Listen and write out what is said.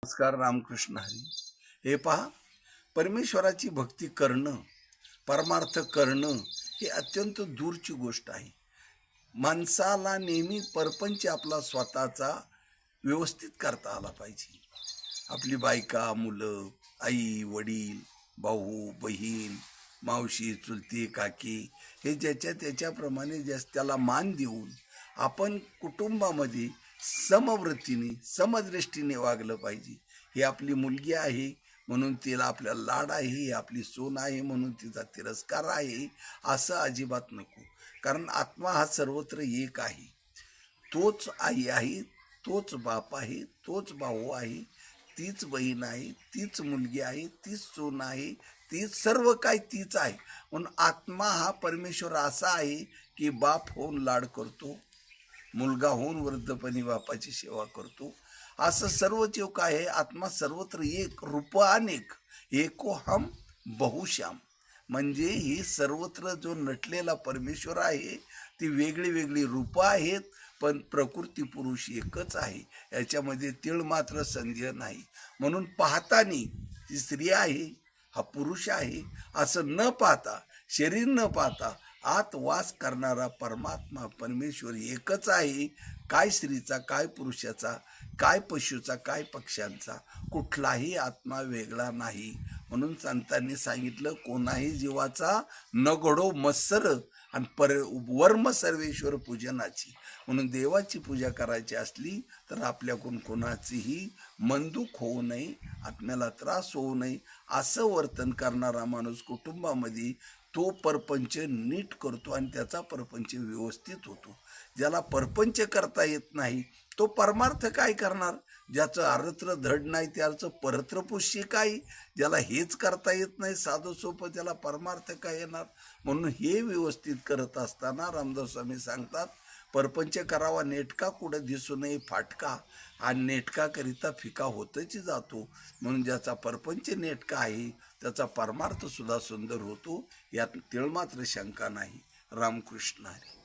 नमस्कार. रामकृष्ण हरी. हे पहा, परमेश्वराची भक्ती करणं, परमार्थ करणं ही अत्यंत दूरची गोष्ट आहे. माणसाला नेहमी परपंच आपला स्वतःचा व्यवस्थित करता आला पाहिजे. आपली बायका, मुलं, आई, वडील, भाऊ, बहीण, मावशी, चुलती, काकी हे ज्याच्या त्याच्याप्रमाणे त्याला मान देऊन आपण कुटुंबामध्ये समवृत्तीने समदृष्टीने वागलं पाहिजे. ही आपली मुलगी आहे म्हणून तिला आपला लाड आहे, ही आपली सून आहे म्हणून तिचा तिरस्कार आहे, असं अजिबात नको. कारण आत्मा हा सर्वत्र एक आहे. तोच आई आहे, तोच बाप आहे, तोच भाऊ आहे, तीच बहीण आहे, तीच मुलगी आहे, तीच सून आहे, तीच सर्व काय तीच आहे. म्हणून आत्मा हा परमेश्वर असा आहे की बाप होऊन लाड करतो, मुलगा होऊन वृद्धपणी बापाची सेवा करतो. असं सर्व जीव काय आहे, आत्मा सर्वत्र एक, रूप अनेक, एको हम बहुश्याम. म्हणजे ही सर्वत्र जो नटलेला परमेश्वर आहे ती वेगळी वेगळी रूपं आहेत, पण प्रकृती पुरुष एकच आहे. याच्यामध्ये तीळ मात्र संदेह नाही. म्हणून पाहताना ही स्त्री आहे, हा पुरुष आहे असं न पाहता, शरीर न पाहता आत वास करणारा परमात्मा परमेश्वर एकच आहे. काय स्त्रीचा, काय पुरुषाचा, काय पशुचा, काय पक्ष्यांचा, कुठलाही आत्मा वेगळा नाही. म्हणून संतांनी सांगितलं, कोणाही जीवाचा न घडो मत्सर आणि वर्म सर्वेश्वर पूजनाची. म्हणून देवाची पूजा करायची असली तर आपल्याकडून कोणाचीही मनदुख होऊ नये, आत्म्याला त्रास होऊ नये, असं वर्तन करणारा माणूस कुटुंबामध्ये तो परपंच नीट करतो आणि त्याचा परपंच व्यवस्थित होतो. ज्याला परपंच करता येत नाही तो परमार्थ काय करणार? ज्याचं आरत्र धड नाही त्याचं परत्र पुष्य काय? ज्याला हेच करता येत नाही साधं सोपं, त्याला परमार्थ काय येणार? म्हणून हे व्यवस्थित करत असताना रामदास स्वामी सांगतात, परपंच करावा नेटका, कुठं दिसू नये फाटका, आणि नेटका करिता फिका होतच जातो. म्हणून ज्याचा परपंच नेटका आहे त्याचा परमार्थ सुद्धा सुंदर होतो, यात तिळमात्र शंका नाही. रामकृष्ण हरी.